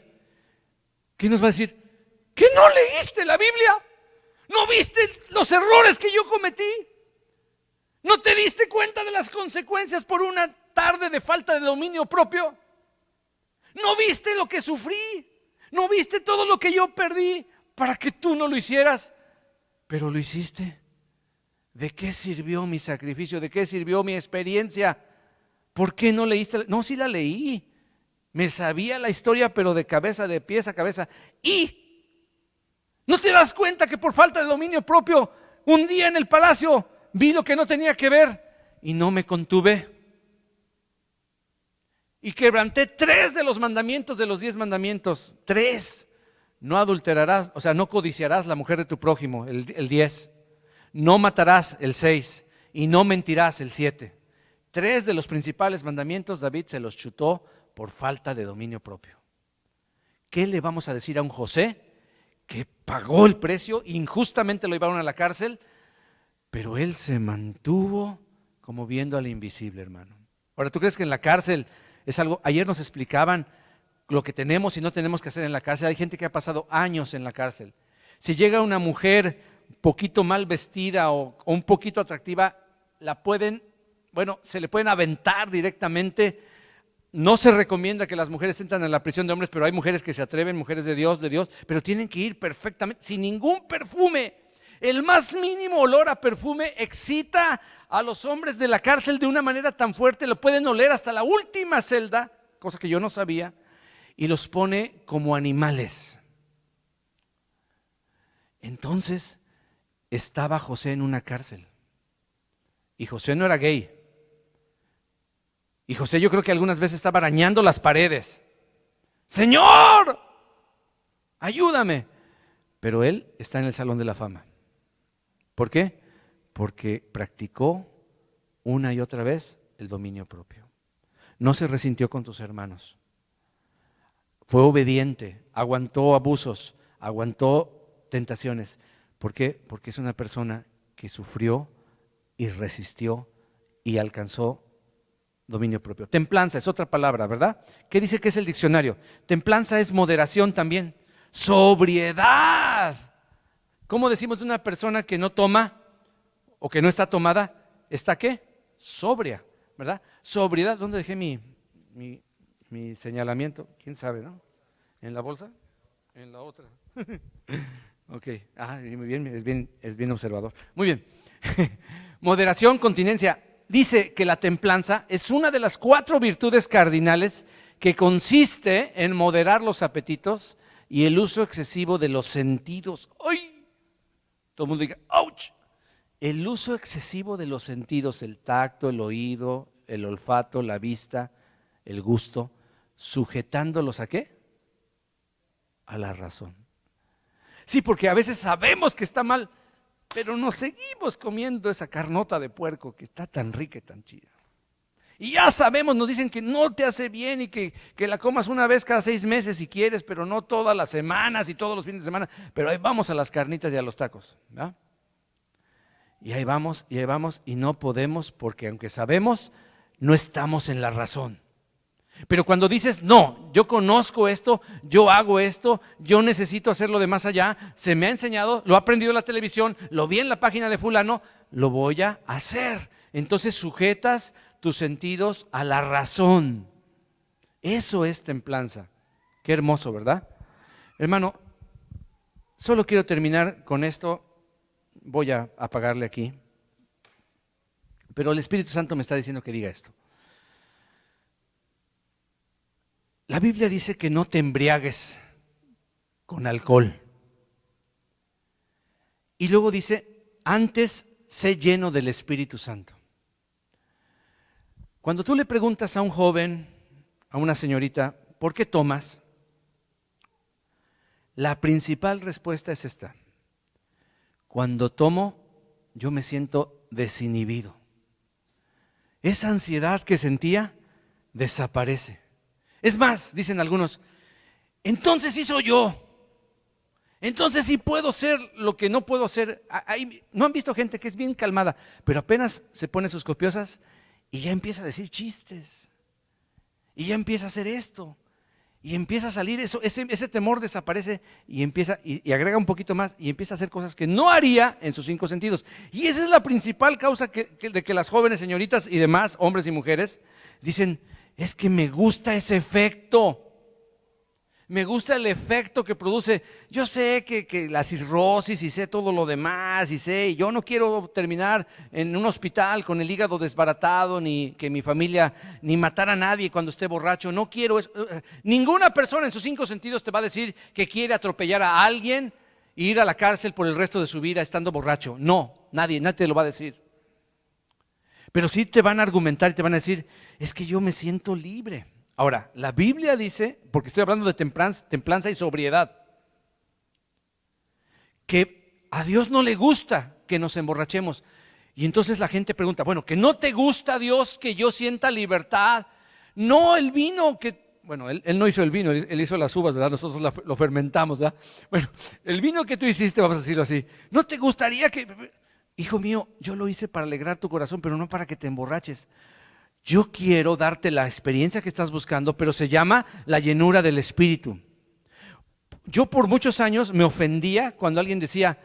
¿qué nos va a decir? ¿Que no leíste la Biblia? ¿No viste los errores que yo cometí? ¿No te diste cuenta de las consecuencias por una tarde de falta de dominio propio? ¿No viste lo que sufrí? ¿No viste todo lo que yo perdí para que tú no lo hicieras? Pero lo hiciste. ¿De qué sirvió mi sacrificio? ¿De qué sirvió mi experiencia? ¿Por qué no leíste? No, sí la leí. Me sabía la historia, pero de cabeza, de pies a cabeza. ¿Y no te das cuenta que por falta de dominio propio, un día en el palacio vi lo que no tenía que ver y no me contuve? Y quebranté 3 de los mandamientos de los 10 mandamientos. 3. No adulterarás, o sea, no codiciarás la mujer de tu prójimo, el 10. No matarás, el 6. Y no mentirás, el 7. 3 de los principales mandamientos David se los chutó por falta de dominio propio. ¿Qué le vamos a decir a un José que pagó el precio, injustamente lo llevaron a la cárcel, pero él se mantuvo como viendo al invisible, hermano? Ahora, ¿tú crees que en la cárcel es algo? Ayer nos explicaban lo que tenemos y no tenemos que hacer en la cárcel. Hay gente que ha pasado años en la cárcel. Si llega una mujer un poquito mal vestida o un poquito atractiva, se le pueden aventar directamente. No se recomienda que las mujeres entren en la prisión de hombres, pero hay mujeres que se atreven, mujeres de Dios, pero tienen que ir perfectamente, sin ningún perfume. El más mínimo olor a perfume excita a los hombres de la cárcel de una manera tan fuerte, lo pueden oler hasta la última celda, cosa que yo no sabía, y los pone como animales. Entonces estaba José en una cárcel, y José no era gay. Y José, yo creo que algunas veces estaba arañando las paredes. Señor, ayúdame. Pero él está en el Salón de la Fama. ¿Por qué? Porque practicó una y otra vez el dominio propio. No se resintió con tus hermanos. Fue obediente, aguantó abusos, aguantó tentaciones. ¿Por qué? Porque es una persona que sufrió y resistió y alcanzó dominio propio. Templanza es otra palabra, ¿verdad? ¿Qué dice que es el diccionario? Templanza es moderación también. Sobriedad. ¿Cómo decimos de una persona que no toma o que no está tomada? ¿Está qué? Sobria, ¿verdad? Sobriedad. ¿Dónde dejé mi señalamiento? ¿Quién sabe, no? ¿En la bolsa? En la otra. Ok. Muy bien, es bien observador. Muy bien. Moderación, continencia. Dice que la templanza es una de las 4 virtudes cardinales que consiste en moderar los apetitos y el uso excesivo de los sentidos. ¡Ay! Todo el mundo diga, ¡ouch! El uso excesivo de los sentidos, el tacto, el oído, el olfato, la vista, el gusto, sujetándolos ¿a qué? A la razón. Sí, porque a veces sabemos que está mal, pero nos seguimos comiendo esa carnota de puerco que está tan rica y tan chida. Y ya sabemos, nos dicen que no te hace bien y que la comas una vez cada 6 meses si quieres, pero no todas las semanas y todos los fines de semana. Pero ahí vamos a las carnitas y a los tacos, ¿verdad? Y ahí vamos y no podemos porque aunque sabemos, no estamos en la razón. Pero cuando dices, no, yo conozco esto, yo hago esto, yo necesito hacerlo de más allá, se me ha enseñado, lo he aprendido en la televisión, lo vi en la página de fulano, lo voy a hacer. Entonces sujetas tus sentidos a la razón. Eso es templanza. Qué hermoso, ¿verdad? Hermano, solo quiero terminar con esto, voy a apagarle aquí, pero el Espíritu Santo me está diciendo que diga esto. La Biblia dice que no te embriagues con alcohol. Y luego dice, antes sé lleno del Espíritu Santo. Cuando tú le preguntas a un joven, a una señorita, ¿por qué tomas? La principal respuesta es esta. Cuando tomo, yo me siento desinhibido. Esa ansiedad que sentía desaparece. Es más, dicen algunos, entonces sí soy yo. Entonces sí puedo ser lo que no puedo hacer. ¿No han visto gente que es bien calmada, pero apenas se pone sus copiosas y ya empieza a decir chistes? Y ya empieza a hacer esto. Y empieza a salir eso, ese temor desaparece y empieza y agrega un poquito más y empieza a hacer cosas que no haría en sus 5 sentidos. Y esa es la principal causa de que las jóvenes señoritas y demás, hombres y mujeres, dicen, es que me gusta ese efecto. me gusta el efecto que produce. Yo sé que la cirrosis y sé todo lo demás y yo no quiero terminar en un hospital con el hígado desbaratado, ni que mi familia, ni matar a nadie cuando esté borracho. No quiero eso. Ninguna persona en sus 5 sentidos te va a decir que quiere atropellar a alguien e ir a la cárcel por el resto de su vida estando borracho. No, nadie te lo va a decir. Pero sí te van a argumentar y te van a decir, es que yo me siento libre. Ahora, la Biblia dice, porque estoy hablando de templanza y sobriedad, que a Dios no le gusta que nos emborrachemos. Y entonces la gente pregunta, bueno, ¿que no te gusta, Dios, que yo sienta libertad? No, el vino bueno, él no hizo el vino, él hizo las uvas, ¿verdad? Nosotros lo fermentamos, ¿verdad? Bueno, el vino que tú hiciste, vamos a decirlo así, ¿no te gustaría que...? Hijo mío, yo lo hice para alegrar tu corazón, pero no para que te emborraches. Yo quiero darte la experiencia que estás buscando, pero se llama la llenura del Espíritu. Yo por muchos años me ofendía cuando alguien decía,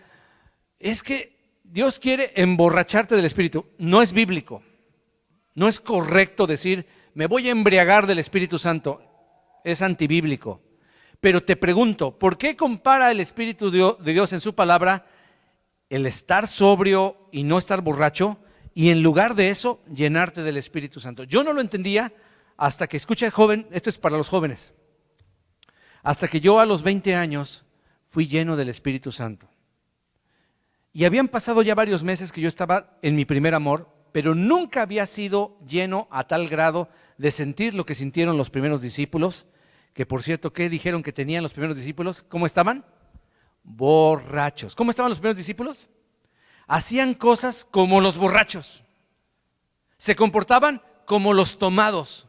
es que Dios quiere emborracharte del Espíritu. No es bíblico, no es correcto decir, me voy a embriagar del Espíritu Santo. Es antibíblico. Pero te pregunto, ¿por qué compara el Espíritu de Dios en su palabra el estar sobrio y no estar borracho, y en lugar de eso, llenarte del Espíritu Santo? Yo no lo entendía hasta que, escucha joven, esto es para los jóvenes, hasta que yo a los 20 años fui lleno del Espíritu Santo. Y habían pasado ya varios meses que yo estaba en mi primer amor, pero nunca había sido lleno a tal grado de sentir lo que sintieron los primeros discípulos, que por cierto, ¿qué dijeron que tenían los primeros discípulos? ¿Cómo estaban? Borrachos. ¿Cómo estaban los primeros discípulos? Hacían cosas como los borrachos, se comportaban como los tomados,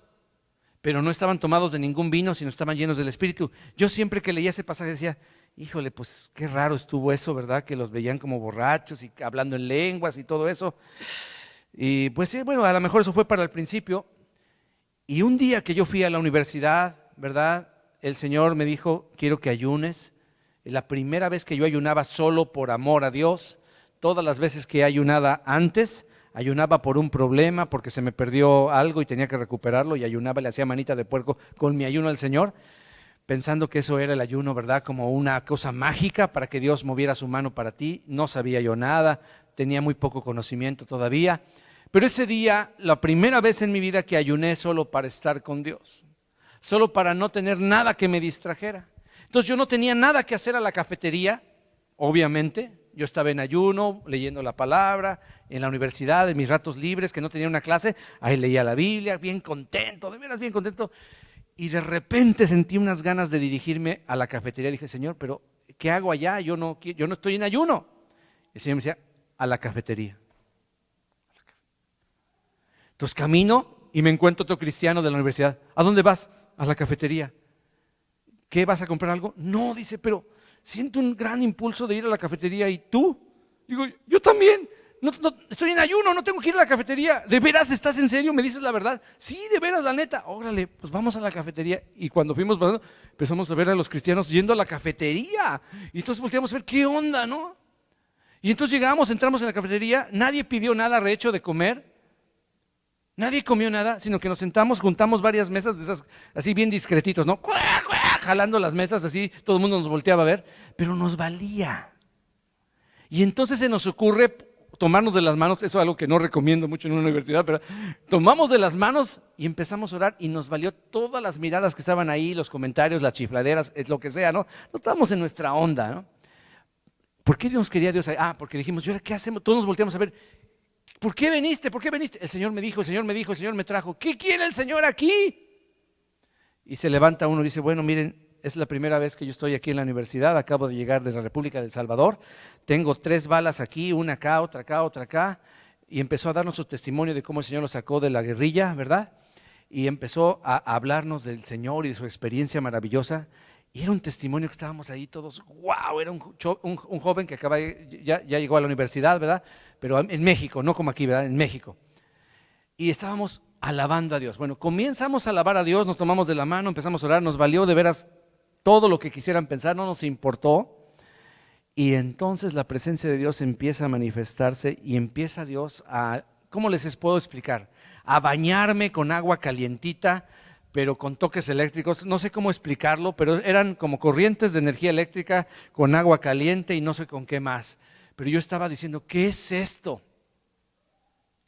pero no estaban tomados de ningún vino, sino estaban llenos del Espíritu. Yo siempre que leía ese pasaje decía, híjole, pues qué raro estuvo eso, ¿verdad? Que los veían como borrachos y hablando en lenguas y todo eso. Y pues sí, bueno, a lo mejor eso fue para el principio. Y un día que yo fui a la universidad, ¿verdad? El Señor me dijo, quiero que ayunes. La primera vez que yo ayunaba solo por amor a Dios. Todas las veces que ayunaba antes, ayunaba por un problema, porque se me perdió algo y tenía que recuperarlo, y ayunaba, le hacía manita de puerco con mi ayuno al Señor, pensando que eso era el ayuno, ¿verdad? Como una cosa mágica para que Dios moviera su mano para ti. No sabía yo nada, tenía muy poco conocimiento todavía, pero ese día, la primera vez en mi vida que ayuné solo para estar con Dios, solo para no tener nada que me distrajera. Entonces yo no tenía nada que hacer a la cafetería, obviamente. Yo estaba en ayuno, leyendo la palabra, en la universidad, en mis ratos libres, que no tenía una clase, ahí leía la Biblia, bien contento, de veras bien contento. Y de repente sentí unas ganas de dirigirme a la cafetería. Dije, Señor, pero ¿qué hago allá? Yo no estoy en ayuno. El Señor me decía, a la cafetería. Entonces camino y me encuentro otro cristiano de la universidad. ¿A dónde vas? A la cafetería. ¿Qué, vas a comprar algo? No, dice, pero siento un gran impulso de ir a la cafetería. ¿Y tú? Digo, yo también. No, estoy en ayuno, no tengo que ir a la cafetería. ¿De veras estás en serio? ¿Me dices la verdad? Sí, de veras, la neta. Órale, pues vamos a la cafetería. Y cuando fuimos, empezamos a ver a los cristianos yendo a la cafetería. Y entonces volteamos a ver qué onda, ¿no? Y entonces llegamos, entramos en la cafetería. Nadie pidió nada de hecho de comer. Nadie comió nada, sino que nos sentamos, juntamos varias mesas de esas, así bien discretitos, ¿no? Jalando las mesas, así todo el mundo nos volteaba a ver, pero nos valía. Y entonces se nos ocurre tomarnos de las manos, eso es algo que no recomiendo mucho en una universidad, pero tomamos de las manos y empezamos a orar, y nos valió todas las miradas que estaban ahí, los comentarios, las chifladeras, lo que sea, ¿no? No estábamos en nuestra onda, ¿no? ¿Por qué nos quería Dios ahí? Porque dijimos, ¿y ahora qué hacemos? Todos nos volteamos a ver. ¿Por qué veniste? ¿Por qué veniste? El Señor me dijo, el Señor me dijo, el Señor me trajo. ¿Qué quiere el Señor aquí? Y se levanta uno y dice, bueno, miren, es la primera vez que yo estoy aquí en la universidad, acabo de llegar de la República del Salvador, tengo 3 balas aquí, una acá, otra acá, otra acá, y empezó a darnos su testimonio de cómo el Señor lo sacó de la guerrilla, ¿verdad? Y empezó a hablarnos del Señor y de su experiencia maravillosa. Y era un testimonio que estábamos ahí todos, wow, era un joven que ya llegó a la universidad, ¿verdad? Pero en México, no como aquí, ¿verdad? En México. Y estábamos alabando a Dios. Bueno, comenzamos a alabar a Dios, nos tomamos de la mano, empezamos a orar, nos valió de veras todo lo que quisieran pensar, no nos importó. Y entonces la presencia de Dios empieza a manifestarse y empieza Dios a, ¿cómo les puedo explicar? A bañarme con agua calientita, pero con toques eléctricos. No sé cómo explicarlo, pero eran como corrientes de energía eléctrica con agua caliente y no sé con qué más. Pero yo estaba diciendo, ¿qué es esto?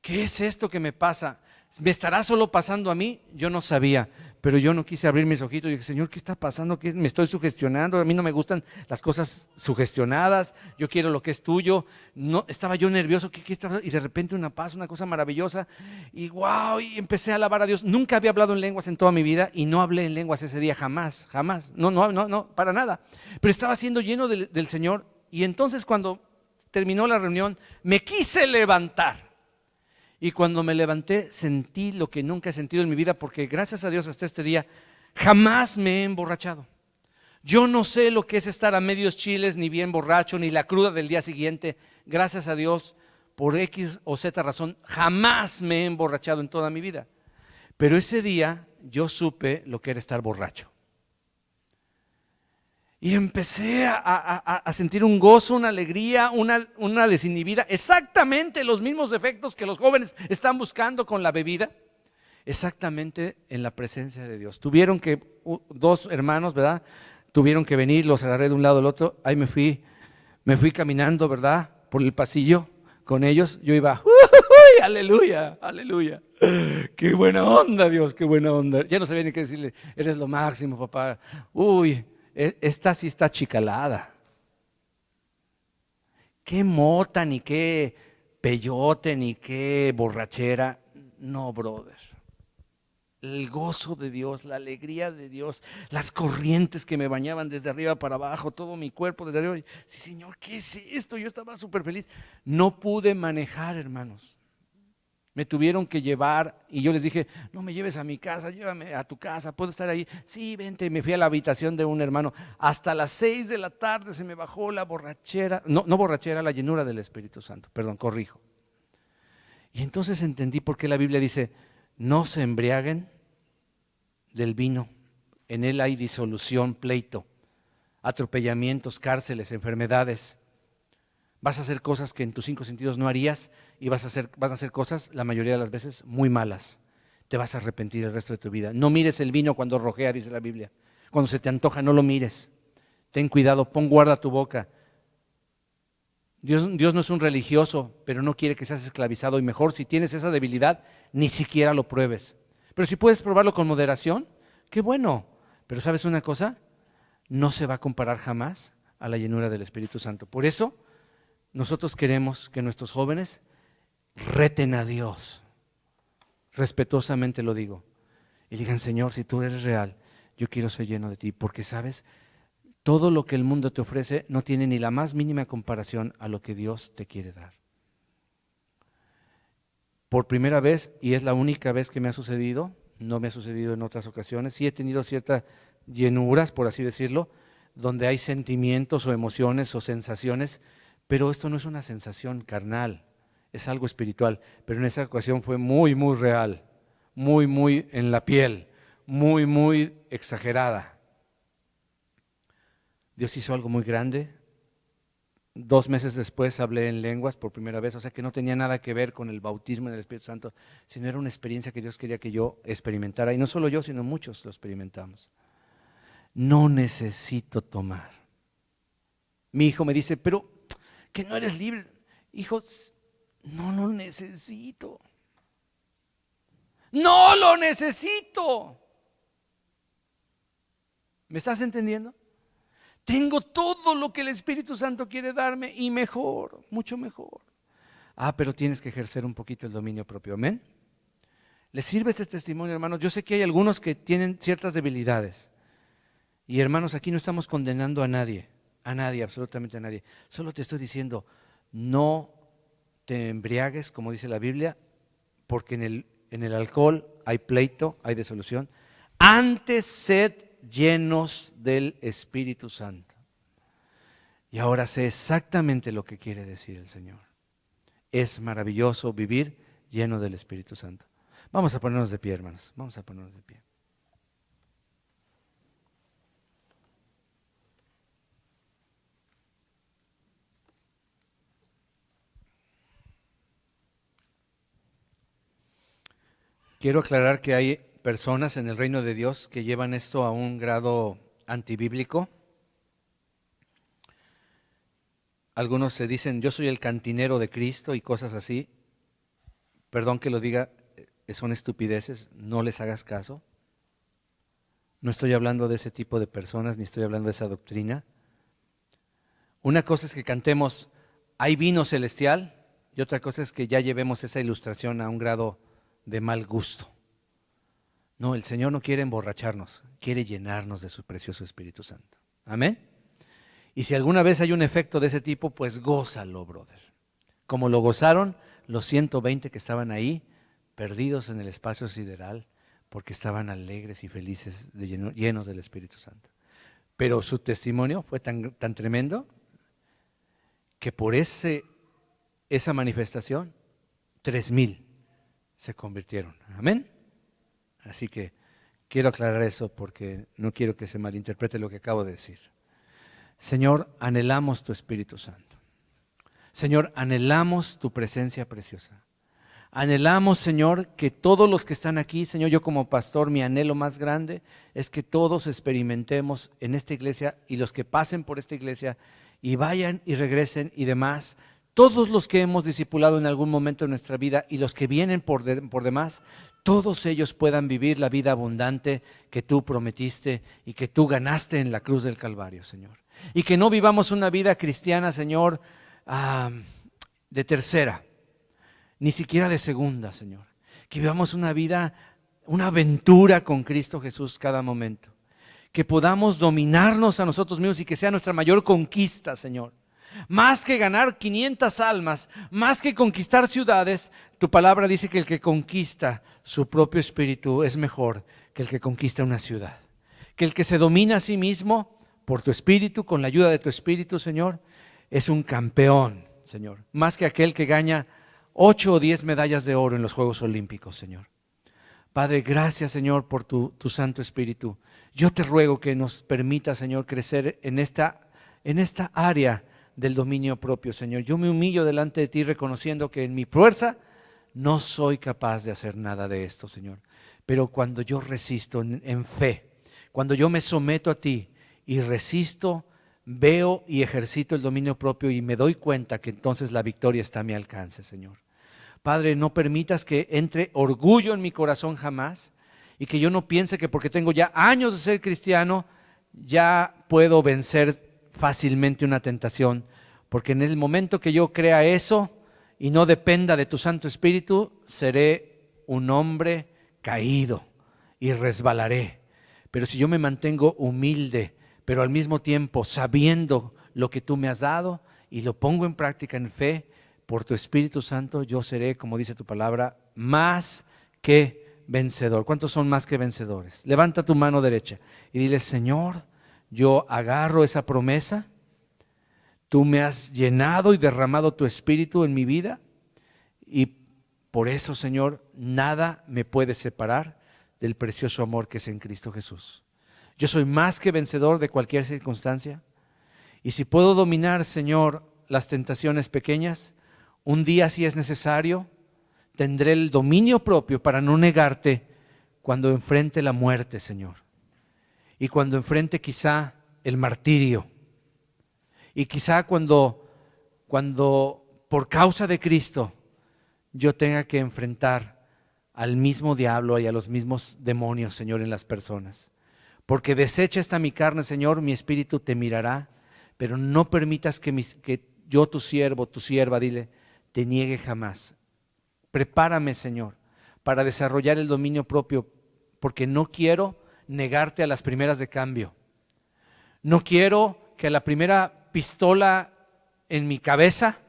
¿Qué es esto que me pasa? ¿Me estará solo pasando a mí? Yo no sabía, pero yo no quise abrir mis ojitos y dije, Señor, ¿qué está pasando? ¿Qué me estoy sugestionando? A mí no me gustan las cosas sugestionadas, yo quiero lo que es tuyo. No, estaba yo nervioso, ¿qué estaba? Y de repente una paz, una cosa maravillosa, y wow, y empecé a alabar a Dios. Nunca había hablado en lenguas en toda mi vida y no hablé en lenguas ese día, jamás, jamás, no, para nada. Pero estaba siendo lleno del Señor, y entonces cuando terminó la reunión, me quise levantar. Y cuando me levanté sentí lo que nunca he sentido en mi vida, porque gracias a Dios hasta este día jamás me he emborrachado. Yo no sé lo que es estar a medios chiles, ni bien borracho, ni la cruda del día siguiente. Gracias a Dios, por X o Z razón, jamás me he emborrachado en toda mi vida. Pero ese día yo supe lo que era estar borracho. Y empecé a sentir un gozo, una alegría, una desinhibida, exactamente los mismos efectos que los jóvenes están buscando con la bebida, exactamente en la presencia de Dios. Tuvieron que, dos hermanos, ¿verdad? Tuvieron que venir, los agarré de un lado al otro, ahí me fui caminando, ¿verdad? Por el pasillo con ellos, yo iba, ¡uy! Aleluya, aleluya. Qué buena onda, Dios, qué buena onda. Ya no sabía ni qué decirle, eres lo máximo, papá. Uy. Esta sí está chicalada. Qué mota, ni qué peyote, ni qué borrachera. No, brother. El gozo de Dios, la alegría de Dios, las corrientes que me bañaban desde arriba para abajo, todo mi cuerpo desde arriba. Sí, Señor, ¿qué es esto? Yo estaba súper feliz. No pude manejar, hermanos. Me tuvieron que llevar y yo les dije, no me lleves a mi casa, llévame a tu casa, ¿puedo estar ahí? Sí, vente. Me fui a la habitación de un hermano. Hasta las 6 de la tarde se me bajó la borrachera, no borrachera, la llenura del Espíritu Santo, perdón, corrijo. Y entonces entendí por qué la Biblia dice, no se embriaguen del vino, en él hay disolución, pleito, atropellamientos, cárceles, enfermedades. Vas a hacer cosas que en tus 5 sentidos no harías y vas a hacer cosas, la mayoría de las veces, muy malas. Te vas a arrepentir el resto de tu vida. No mires el vino cuando rojea, dice la Biblia. Cuando se te antoja, no lo mires. Ten cuidado, pon guarda tu boca. Dios no es un religioso, pero no quiere que seas esclavizado. Y mejor, si tienes esa debilidad, ni siquiera lo pruebes. Pero si puedes probarlo con moderación, qué bueno. Pero ¿sabes una cosa? No se va a comparar jamás a la llenura del Espíritu Santo. Por eso, nosotros queremos que nuestros jóvenes reten a Dios, respetuosamente lo digo, y digan, Señor, si tú eres real, yo quiero ser lleno de ti, porque sabes, todo lo que el mundo te ofrece no tiene ni la más mínima comparación a lo que Dios te quiere dar. Por primera vez, y es la única vez que me ha sucedido, no me ha sucedido en otras ocasiones, sí he tenido ciertas llenuras, por así decirlo, donde hay sentimientos o emociones o sensaciones. Pero esto no es una sensación carnal, es algo espiritual. Pero en esa ocasión fue muy, muy real, muy, muy en la piel, muy, muy exagerada. Dios hizo algo muy grande. 2 meses después hablé en lenguas por primera vez, o sea que no tenía nada que ver con el bautismo en el Espíritu Santo, sino era una experiencia que Dios quería que yo experimentara. Y no solo yo, sino muchos lo experimentamos. No necesito tomar. Mi hijo me dice, pero que no eres libre. Hijos, no lo necesito. No lo necesito. ¿Me estás entendiendo? Tengo todo lo que el Espíritu Santo quiere darme y mejor, mucho mejor. Pero tienes que ejercer un poquito el dominio propio. ¿Amén? ¿Les sirve este testimonio, hermanos? Yo sé que hay algunos que tienen ciertas debilidades. Y hermanos, aquí no estamos condenando a nadie, absolutamente a nadie. Solo te estoy diciendo, no te embriagues, como dice la Biblia, porque en el alcohol hay pleito, hay desolución. Antes sed llenos del Espíritu Santo. Y ahora sé exactamente lo que quiere decir el Señor. Es maravilloso vivir lleno del Espíritu Santo. Vamos a ponernos de pie, hermanos. Vamos a ponernos de pie. Quiero aclarar que hay personas en el reino de Dios que llevan esto a un grado antibíblico. Algunos se dicen, yo soy el cantinero de Cristo y cosas así. Perdón que lo diga, son estupideces, no les hagas caso. No estoy hablando de ese tipo de personas, ni estoy hablando de esa doctrina. Una cosa es que cantemos, hay vino celestial, y otra cosa es que ya llevemos esa ilustración a un grado de mal gusto. No, el Señor no quiere emborracharnos, quiere llenarnos de su precioso Espíritu Santo. Amén. Y si alguna vez hay un efecto de ese tipo, pues gózalo, brother. Como lo gozaron los 120 que estaban ahí, perdidos en el espacio sideral, porque estaban alegres y felices, llenos del Espíritu Santo. Pero su testimonio fue tan tremendo que por esa manifestación, 3,000 se convirtieron. Amén. Así que quiero aclarar eso porque no quiero que se malinterprete lo que acabo de decir. Señor, anhelamos tu Espíritu Santo. Señor, anhelamos tu presencia preciosa. Anhelamos, Señor, que todos los que están aquí, Señor, yo como pastor, mi anhelo más grande es que todos experimentemos en esta iglesia y los que pasen por esta iglesia y vayan y regresen y demás, todos los que hemos discipulado en algún momento de nuestra vida y los que vienen por demás, todos ellos puedan vivir la vida abundante que tú prometiste y que tú ganaste en la cruz del Calvario, Señor. Y que no vivamos una vida cristiana, Señor, de tercera, ni siquiera de segunda, Señor. Que vivamos una vida, una aventura con Cristo Jesús cada momento. Que podamos dominarnos a nosotros mismos y que sea nuestra mayor conquista, Señor. Más que ganar 500 almas, más que conquistar ciudades, tu palabra dice que el que conquista su propio espíritu es mejor que el que conquista una ciudad. Que el que se domina a sí mismo por tu espíritu, con la ayuda de tu espíritu, Señor, es un campeón, Señor. Más que aquel que gana 8 o 10 medallas de oro en los Juegos Olímpicos, Señor. Padre, gracias, Señor, por tu Santo Espíritu. Yo te ruego que nos permita, Señor, crecer en esta área del dominio propio, Señor. Yo me humillo delante de ti reconociendo que en mi fuerza no soy capaz de hacer nada de esto, Señor. Pero cuando yo resisto en fe, cuando yo me someto a ti y resisto, veo y ejercito el dominio propio y me doy cuenta que entonces la victoria está a mi alcance, Señor. Padre, no permitas que entre orgullo en mi corazón jamás y que yo no piense que porque tengo ya años de ser cristiano ya puedo vencer fácilmente una tentación, porque en el momento que yo crea eso y no dependa de tu Santo Espíritu, seré un hombre caído y resbalaré. Pero si yo me mantengo humilde, pero al mismo tiempo sabiendo lo que tú me has dado y lo pongo en práctica en fe, por tu Espíritu Santo yo seré, como dice tu palabra, más que vencedor. ¿Cuántos son más que vencedores? Levanta tu mano derecha y dile: Señor, yo agarro esa promesa, tú me has llenado y derramado tu Espíritu en mi vida y por eso, Señor, nada me puede separar del precioso amor que es en Cristo Jesús. Yo soy más que vencedor de cualquier circunstancia y si puedo dominar, Señor, las tentaciones pequeñas, un día, si es necesario, tendré el dominio propio para no negarte cuando enfrente la muerte, Señor. Y cuando enfrente quizá el martirio. Y quizá cuando por causa de Cristo yo tenga que enfrentar al mismo diablo y a los mismos demonios, Señor, en las personas. Porque desecha esta mi carne, Señor, mi espíritu te mirará, pero no permitas que yo, tu siervo, tu sierva, dile, te niegue jamás. Prepárame, Señor, para desarrollar el dominio propio, porque no quiero negarte a las primeras de cambio. No quiero que a la primera pistola en mi cabeza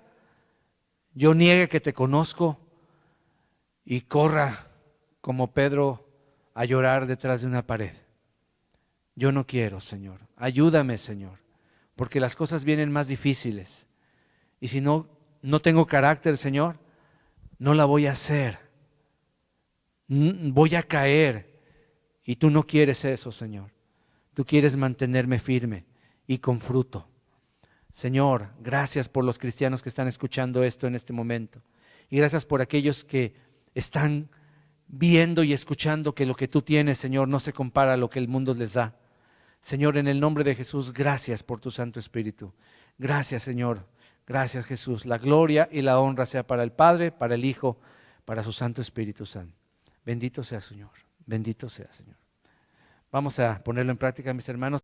yo niegue que te conozco y corra como Pedro a llorar detrás de una pared. Yo no quiero, Señor. Ayúdame, Señor, porque las cosas vienen más difíciles. Y si no tengo carácter, Señor, no la voy a hacer. Voy a caer. Y tú no quieres eso, Señor. Tú quieres mantenerme firme y con fruto. Señor, gracias por los cristianos que están escuchando esto en este momento. Y gracias por aquellos que están viendo y escuchando que lo que tú tienes, Señor, no se compara a lo que el mundo les da. Señor, en el nombre de Jesús, gracias por tu Santo Espíritu. Gracias, Señor. Gracias, Jesús. La gloria y la honra sea para el Padre, para el Hijo, para su Santo Espíritu Santo. Bendito sea, Señor. Bendito sea, Señor. Vamos a ponerlo en práctica, mis hermanos.